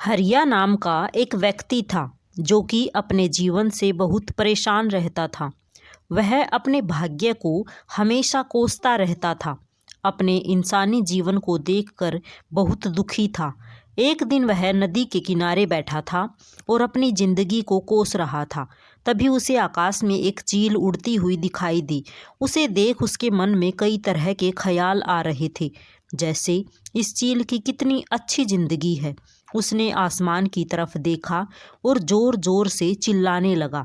हरिया नाम का एक व्यक्ति था जो कि अपने जीवन से बहुत परेशान रहता था। वह अपने भाग्य को हमेशा कोसता रहता था। अपने इंसानी जीवन को देखकर बहुत दुखी था। एक दिन वह नदी के किनारे बैठा था और अपनी जिंदगी को कोस रहा था। तभी उसे आकाश में एक चील उड़ती हुई दिखाई दी। उसे देख उसके मन में कई तरह के ख्याल आ रहे थे, जैसे इस चील की कितनी अच्छी जिंदगी है। उसने आसमान की तरफ देखा और जोर जोर से चिल्लाने लगा,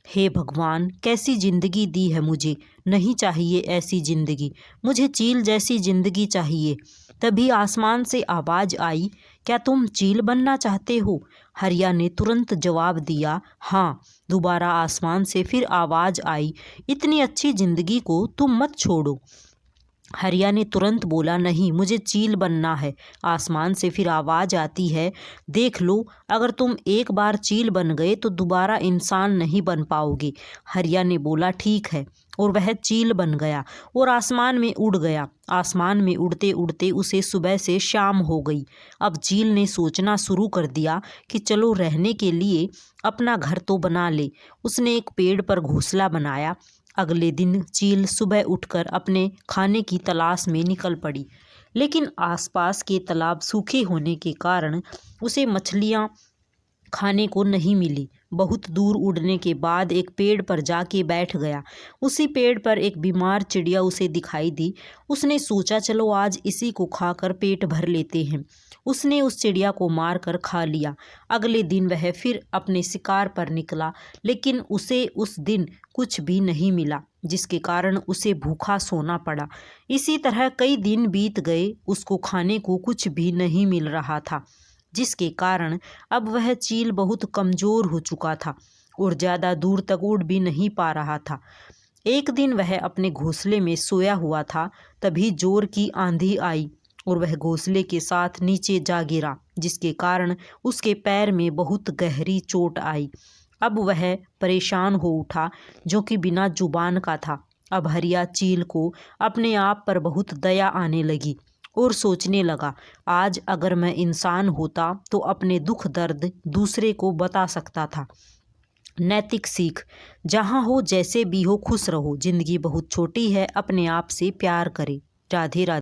हे भगवान, कैसी जिंदगी दी है मुझे। नहीं चाहिए ऐसी जिंदगी, मुझे चील जैसी जिंदगी चाहिए। तभी आसमान से आवाज आई, क्या तुम चील बनना चाहते हो? हरिया ने तुरंत जवाब दिया, हाँ। दोबारा आसमान से फिर आवाज आई, इतनी अच्छी जिंदगी को तुम मत छोड़ो। हरिया ने तुरंत बोला, नहीं, मुझे चील बनना है। आसमान से फिर आवाज आती है, देख लो, अगर तुम एक बार चील बन गए तो दोबारा इंसान नहीं बन पाओगे। हरिया ने बोला, ठीक है, और वह चील बन गया और आसमान में उड़ गया। आसमान में उड़ते उड़ते उसे सुबह से शाम हो गई। अब चील ने सोचना शुरू कर दिया कि चलो रहने के लिए अपना घर तो बना ले। उसने एक पेड़ पर घोंसला बनाया। अगले दिन चील सुबह उठकर अपने खाने की तलाश में निकल पड़ी, लेकिन आसपास के तालाब सूखे होने के कारण उसे मछलियाँ खाने को नहीं मिली। बहुत दूर उड़ने के बाद एक पेड़ पर जाके बैठ गया। उसी पेड़ पर एक बीमार चिड़िया उसे दिखाई दी। उसने सोचा, चलो आज इसी को खाकर पेट भर लेते हैं। उसने उस चिड़िया को मार कर खा लिया। अगले दिन वह फिर अपने शिकार पर निकला, लेकिन उसे उस दिन कुछ भी नहीं मिला, जिसके कारण उसे भूखा सोना पड़ा। इसी तरह कई दिन बीत गए, उसको खाने को कुछ भी नहीं मिल रहा था, जिसके कारण अब वह चील बहुत कमज़ोर हो चुका था और ज़्यादा दूर तक उड़ भी नहीं पा रहा था। एक दिन वह अपने घोंसले में सोया हुआ था, तभी जोर की आंधी आई और वह घोंसले के साथ नीचे जा गिरा, जिसके कारण उसके पैर में बहुत गहरी चोट आई। अब वह परेशान हो उठा, जो कि बिना जुबान का था। अब हरिया चील को अपने आप पर बहुत दया आने लगी और सोचने लगा, आज अगर मैं इंसान होता तो अपने दुख दर्द दूसरे को बता सकता था। नैतिक सीख, जहाँ हो जैसे भी हो खुश रहो, जिंदगी बहुत छोटी है, अपने आप से प्यार करें। राधे राधे।